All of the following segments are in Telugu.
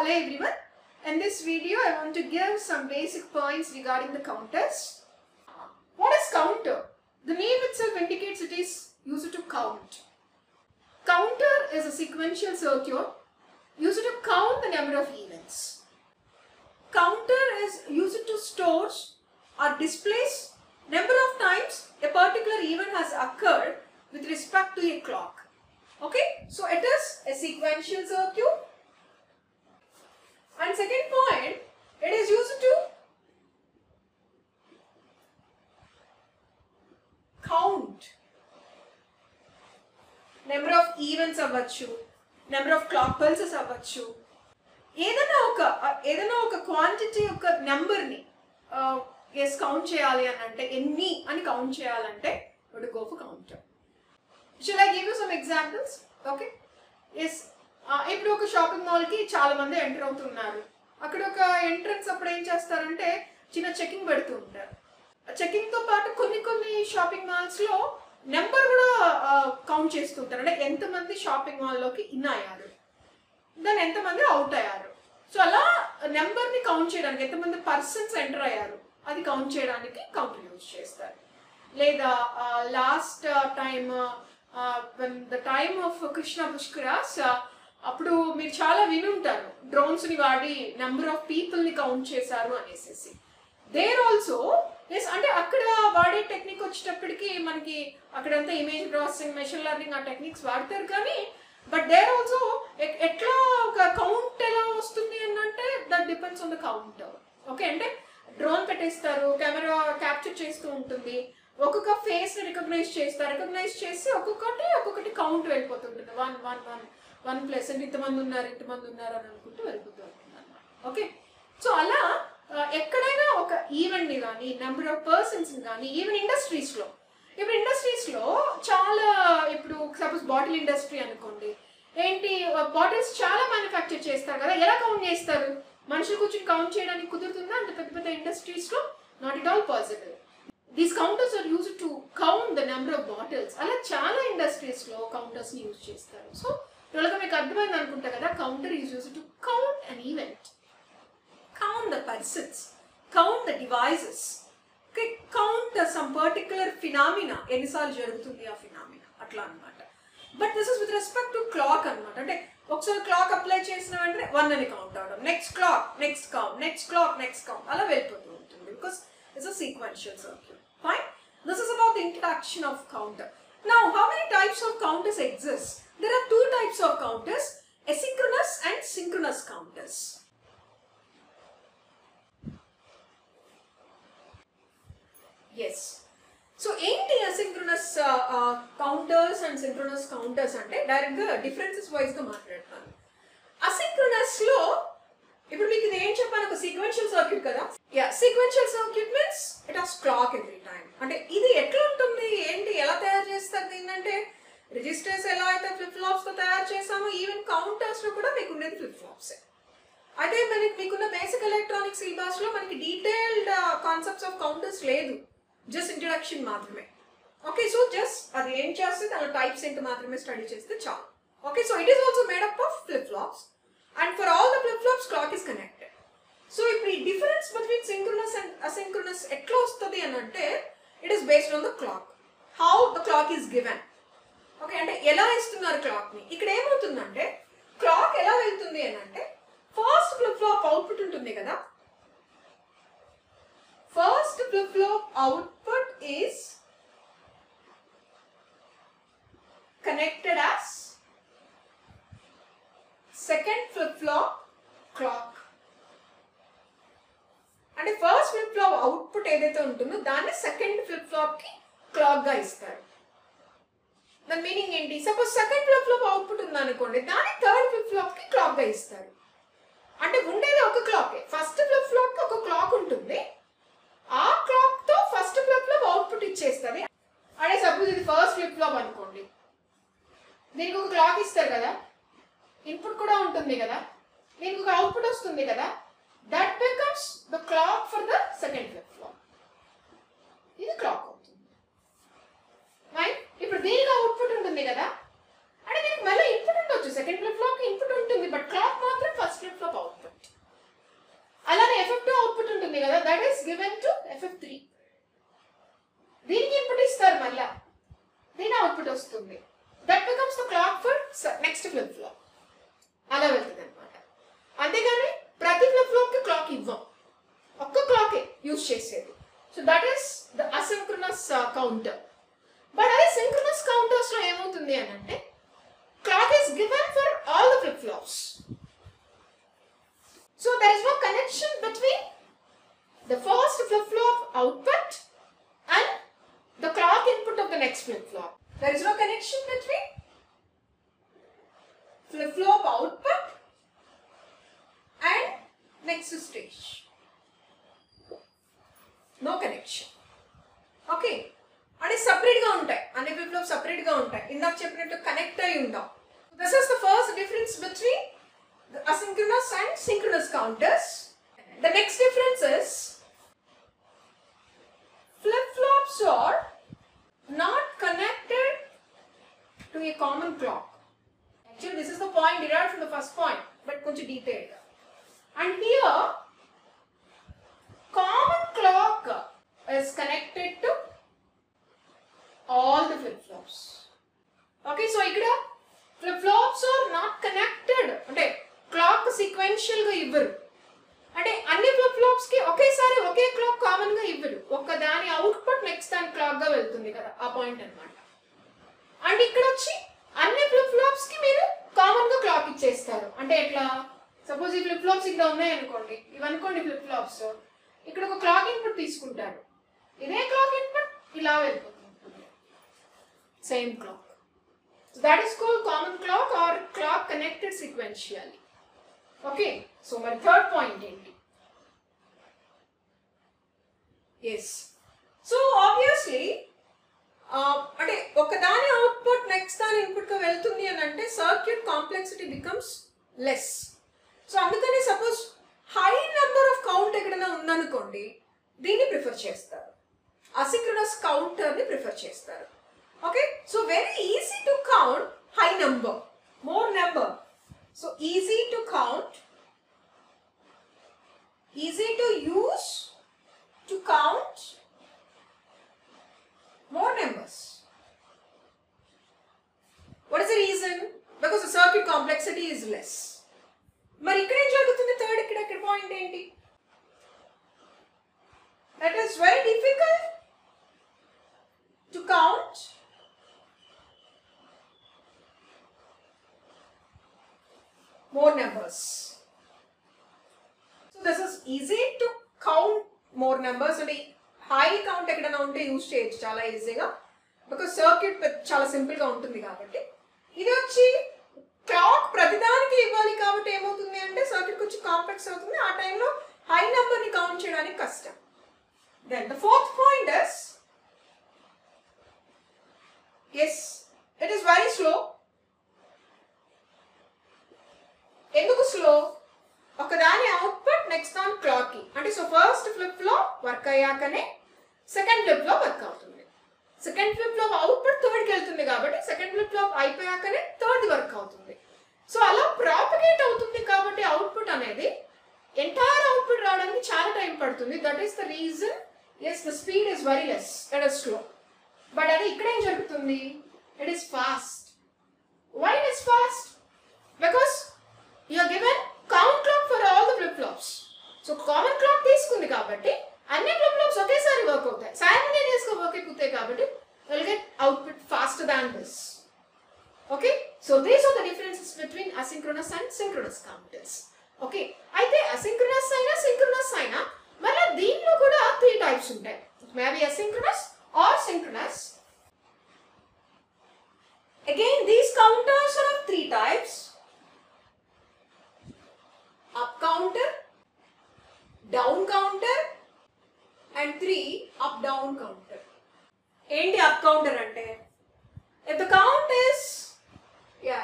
Hello everyone. In this video, I want to give some basic points regarding the counters. What is counter? The name itself indicates it is used to count. Counter is a sequential circuit used to count the number of events. Counter is used to store or displays number of times a particular event has occurred with respect to a clock. Okay, so it is a sequential circuit. And second point, it is used to count number of events avvachu, number of clock pulses avvachu. ఏదైనా ఒక క్వాంటిటీ యొక్క నెంబర్ని ఎస్ కౌంట్ చేయాలి అని అంటే ఎన్ని అని కౌంట్ చేయాలంటే would go for counter. Shall I give you some examples? Okay. Yes. ఇప్పుడు ఒక షాపింగ్ మాల్కి చాలా మంది ఎంటర్ అవుతున్నారు. అక్కడ ఒక ఎంట్రన్స్ అప్పుడు ఏం చేస్తారంటే చిన్న చెకింగ్ పెడుతూ ఉంటారు. చెకింగ్తో పాటు కొన్ని షాపింగ్ మాల్స్లో నెంబర్ కూడా కౌంట్ చేస్తుంటారు. అంటే ఎంతమంది షాపింగ్ మాల్లోకి ఇన్ అయ్యారు, దాన్ని ఎంతమంది అవుట్ అయ్యారు. సో అలా నెంబర్ని కౌంట్ చేయడానికి, ఎంతమంది పర్సన్స్ ఎంటర్ అయ్యారు అది కౌంట్ చేయడానికి కౌంటర్ యూజ్ చేస్తారు. లేదా last time the time of Krishna Pushkaras అప్పుడు మీరు చాలా వినుంటారు, డ్రోన్స్ని వాడి నెంబర్ ఆఫ్ పీపుల్ని కౌంట్ చేశారు అనేసి. దేర్ ఆల్సో ఎస్, అంటే అక్కడ వాడే టెక్నిక్ వచ్చేటప్పటికి మనకి అక్కడంతా ఇమేజ్ ప్రాసెసింగ్, మెషిన్ లెర్నింగ్ ఆ టెక్నిక్స్ వాడతారు. కానీ బట్ దేర్ ఆల్సో ఎట్లా ఒక కౌంట్ ఎలా వస్తుంది అని అంటే that depends on the counter. Okay, అంటే డ్రోన్ పెట్టేస్తారు, కెమెరా క్యాప్చర్ చేస్తూ ఉంటుంది, ఒక్కొక్క ఫేస్ని రికగ్నైజ్ చేసి ఒక్కొక్కటి కౌంట్ వెళ్ళిపోతుంటుంది. 1 ప్లస్ అంటే ఇంతమంది ఉన్నారు అని అనుకుంటూ వెళ్ళిపోతూ ఉంటుంది అన్నమాట. ఓకే, సో అలా ఎక్కడైనా ఒక ఈవెంట్ని కానీ నెంబర్ ఆఫ్ పర్సన్స్ని కానీ ఈవెన్ ఇండస్ట్రీస్లో చాలా, ఇప్పుడు సపోజ్ బాటిల్ ఇండస్ట్రీ అనుకోండి, ఏంటి బాటిల్స్ చాలా మ్యానుఫ్యాక్చర్ చేస్తారు కదా, ఎలా కౌంట్ చేస్తారు? మనుషులు కూర్చొని కౌంట్ చేయడానికి కుదురుతుందా? అంటే పెద్ద ఇండస్ట్రీస్లో not at all possible. These counters are used to count the number of bottles. అలా చాలా ఇండస్ట్రీస్లో కౌంటర్స్ని యూజ్ చేస్తారు. సో టోటల్గా మీకు అర్థమైంది అనుకుంటా కదా, counter is used to count an event, count the persons, count the devices, count some particular phenomena, ఎన్నిసార్లు జరుగుతుంది ఆ ఫినామినా, అట్లా అనమాట. But this is with respect to clock అనమాట. అంటే ఒకసారి క్లాక్ అప్లై చేసిన వెంటనే 1 అని కౌంట్ అవడం, నెక్స్ట్ క్లాక్ నెక్స్ట్ కౌంట్ అలా వెళ్ళిపోతూ ఉంటుంది. Because it's a sequential circuit. Fine. This is about the introduction of counter. Now, how many types of counters exist? There are 2 types of counters: asynchronous and synchronous counters. Yes. So, ఏంటి asynchronous counters and synchronous counters అంటే డైరెక్ట్ గా డిఫరెన్సెస్ వైజ్ గా మాట్లాడతాను. asynchronous లో ఇప్పుడు మీకు ఇది ఏం చెప్పాను, ఒక సీక్వెన్షియల్ సర్క్యూట్ కదా. Sequential circuit means it has clock every time. అంటే ఇది ఎట్లా ఉంటుంది, ఏంటి, ఎలా తయారు చేస్తారు దీన్ని అంటే, రిజిస్టర్స్ ఎలా అయితే ఫ్లిప్ ఫ్లాప్స్ తో తయారు చేసామో, ఈవెన్ కౌంటర్స్ లో కూడా మీకు ఉండేది ఫ్లిప్ ఫ్లాప్స్. అయితే మీకున్న బేసిక్ ఎలక్ట్రానిక్ సిలబస్ లో మనకి డీటెయిల్డ్ కాన్సెప్ట్స్ ఆఫ్ కౌంటర్స్ లేదు, జస్ట్ ఇంట్రడక్షన్ మాత్రమే. ఓకే, సో జస్ట్ అది ఏం చేస్తే దాని టైప్స్ ఏంటి మాత్రమే స్టడీ చేస్తే చాలు. Okay, so it is also made up of flip flops. And for all the flip-flops, clock is connected. So, if the difference between synchronous and asynchronous etla ostadi anante, it is based on the clock. How the clock is given. Okay, ante ela istunnaru clock ni. Ikkada em avutundante, clock ela veltundi anante, first flip-flop output untundi kada. First flip-flop output is connected as second flip-flop clock. అంటే ఫస్ట్ ఫ్లిప్ ఫ్లాప్ అవుట్పుట్ ఏదైతే ఉంటుందో దాన్ని సెకండ్ ఫ్లిప్ ఫ్లాప్ కి క్లాక్ గా ఇస్తారు. దాని మీనింగ్ ఏంటి? Suppose second flip flop output ఉందనుకోండి, దాన్ని థర్డ్ ఫ్లిప్ ఫ్లాప్ కి క్లాక్ గా ఇస్తారు. అంటే ఉండేది ఒక క్లాకే. ఫస్ట్ ఫ్లిప్ ఫ్లాప్ కి ఒక క్లాక్ ఉంటుంది, ఆ క్లాక్ తో ఫస్ట్ ఫ్లిప్ ఫ్లాప్ అవుట్పుట్ ఇచ్చేస్తుంది. అంటే సపోజ్ ఇది ఫస్ట్ ఫ్లిప్ ఫ్లాప్ అనుకోండి, దీనికి ఒక క్లాక్ ఇస్తారు కదా, ఇన్పుట్ కూడా ఉంటుంది కదా, దీనికి ఒక అవుట్పుట్ వస్తుంది కదా, that becomes the clock for the second flip flop. ఇది క్లాక్ అవుతుంది. రైట్, ఇప్పుడు దీనికి అవుట్పుట్ ఉంటుంది కదా, అంటే దీనికి మళ్ళీ ఇన్పుట్ ఉండొచ్చు, సెకండ్ ఫ్లిప్ ఫ్లాప్ ఇన్పుట్ ఉంటుంది, బట్ క్లాక్ మాత్రం ఫస్ట్ ఫ్లిప్ ఫ్లాప్ అవుతుంది. వస్తుంది. That becomes the clock for next flip flop. అలా వెళ్తుంది అనమాట. అంతేగాని ప్రతి ఫ్లిప్ ఫ్లాప్ కి క్లాక్ ఇవ్వం, ఒక్క క్లాకే యూజ్ చేసేది. So that is the asynchronous counter. But అదే సింక్రోనస్ కౌంటర్స్ లో ఏమవుతుంది అని అంటే clock is given for all the flip flops. So there is no connection between the first flip flop output and the clock input of the next flip flop. There is no connection between flip flop output and next stage. No connection. Okay. అంటే separate గా ఉంటాయి, అన్ని ఫ్లిప్ ఫ్లాప్ separate గా ఉంటాయి. ఇందాక చెప్పినట్టు కనెక్ట్ అయి ఉంటాం. This is the first difference between the asynchronous and synchronous counters. The next difference is flip flops are not connected to a common clock. Actually, this is the point derived from the first point, but koncham detailed. And here, common clock is connected to all the flip flops. Okay, so ikkada flip flops are not connected. Ante clock sequential ga ivvaru. Ante anni flip flops ki okesari oke clock common ga ivvaru. Okka dani output next dani clock ga veltundi kada, aa point annamata. And ikkada vachi anni flip flops ki meeru common ga clock ichchestaru. Ante etla suppose ee flip flops ikkada unnayi anukondi, ivi anukondi flip flops, ikkada oka clock input teeskuntaru, ide clock input ila veltundi. Same clock. So that is called common clock or clock connected sequentially. Okay. So my third point enti. Yes. So obviously, ante oka dani output next dani input ka veltundi ani ante circuit complexity becomes less. So andukane suppose high number of count ekkadana undanukondi, దీన్ని ప్రిఫర్ చేస్తారు, asynchronous counter ni prefer చేస్తారు. Okay, so very easy to count high number, more number. So easy to count, easy to use to count more numbers. What is the reason? Because the circuit complexity is less. Mari ikkada em jagutundi third ikkada point enti? That is very difficult to count more numbers. So this is easy to count more numbers. And high count ekkadana unte use cheyochu chala easy ga, because circuit chala simple ga untundi kabatti. Idi vachi clock pratidaniki ivvali kabatti emoutundi ante circuit konచెం complex avutundi, aa time lo high number ni count cheyadaniki kashtam. Then the fourth point is, yes, it is very slow. ఎందుకు స్లో? ఒకదాని అవుట్పుట్ నెక్స్ట్ దాని క్లాక్ కి, అంటే so first flip flop work అయ్యాకనే సెకండ్ ఫ్లిప్ ఫ్లాప్ వర్క్ అవుతుంది. Second flip flop output third కి వెళ్తుంది కాబట్టి సెకండ్ ఫ్లిప్ ఫ్లాప్ అయిపోయాకనే థర్డ్ వర్క్ అవుతుంది. సో అలా ప్రాపగేట్ అవుతుంది కాబట్టి అవుట్పుట్ అనేది ఎంటైర్ అవుట్పుట్ రావడానికి చాలా టైం పడుతుంది. That is the reason, yes, the speed is very less, it is slow. But అది ఇక్కడ ఏం జరుగుతుంది? It is fast. Why it is fast? Because you are given count clock for all the flip flops. So common clock తీసుకుంది కాబట్టి అన్ని flip flops ఒకేసారి వర్క్ అవుతాయి, simultaneous గా వర్క్ అయిపోతాయి కాబట్టి you will get output faster than this. Okay, so these are the differences between asynchronous and synchronous counters. Okay, అయితే asynchronous అయినా synchronous అయినా మళ్ళీ దీనిలో కూడా 3 types ఉంటాయి. It may be asynchronous or synchronous. Again, these counters are of 3 types. Up counter, down counter, and 3 up down counter. ఏంటి up counter అంటే? If the count is,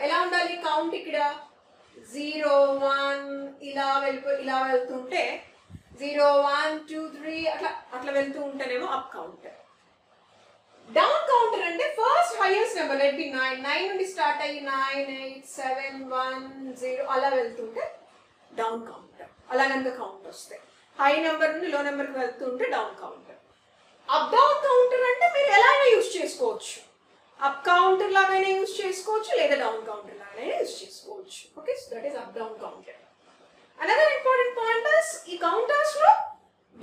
ఎలా ఉండాలి కౌంట్? ఇక్కడ 0 1 ఇలా వెళ్తుంటే 0 1 2 3 అట్లా వెళ్తూ ఉంటేనేమో అప్ కౌంటర్. డౌన్ కౌంటర్ అంటే first highest number, let be 9 నుండి స్టార్ట్ అయ్యి 9 8 7 1 0 అలా వెళ్తుంటే డౌన్ కౌంటర్. అలా కనుక కౌంట్ వస్తే హై నెంబర్ నుండి లో నెంబర్కి వెళ్తుంటే down counter. Up down counter అంటే మీరు ఎలా అయినా యూజ్ చేసుకోవచ్చు. అప్ కౌంటర్ కౌంటర్ లాగానే యూజ్ చేసుకోవచ్చు లేదా డౌన్ కౌంటర్ లాగానే యూజ్ చేసుకోవచ్చు. Okay, so that is up down counter. Another important point is ఈ కౌంటర్స్ లో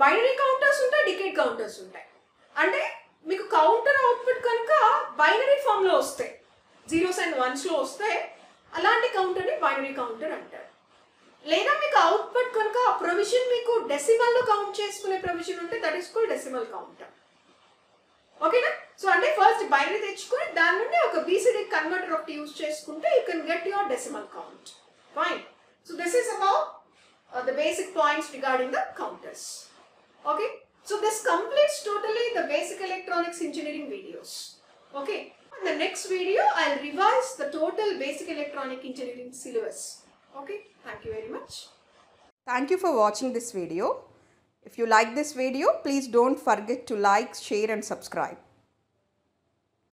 బైనరీ కౌంటర్స్ ఉంటాయి, డికేట్ కౌంటర్స్ ఉంటాయి. అంటే మీకు కౌంటర్ అవుట్పుట్ కనుక బైనరీ ఫామ్ లో వస్తాయి, 0s and 1s లో వస్తాయి, అలాంటి కౌంటర్ని బైనరీ కౌంటర్ అంటారు. లేదా మీకు అవుట్పుట్ కనుక ప్రొవిజన్ మీకు డెసిమల్ లో కౌంట్ చేసుకునే ప్రొవిజన్ ఉంటే that is called decimal counter. ఓకేనా? సో అంటే ఫస్ట్ బైనరీ తెచ్చుకొని దాని నుండి ఒక బీసీడీ కన్వర్టర్ ఒకటి యూజ్ చేసుకుంటే you can get your decimal count. Fine. So this is about the basic points regarding the counters. Okay, so this completes totally the basic electronics engineering videos. Okay, in the next video I'll revise the total basic electronic engineering syllabus. Okay, thank you very much. Thank you for watching this video. If you like this video, please don't forget to like, share and subscribe.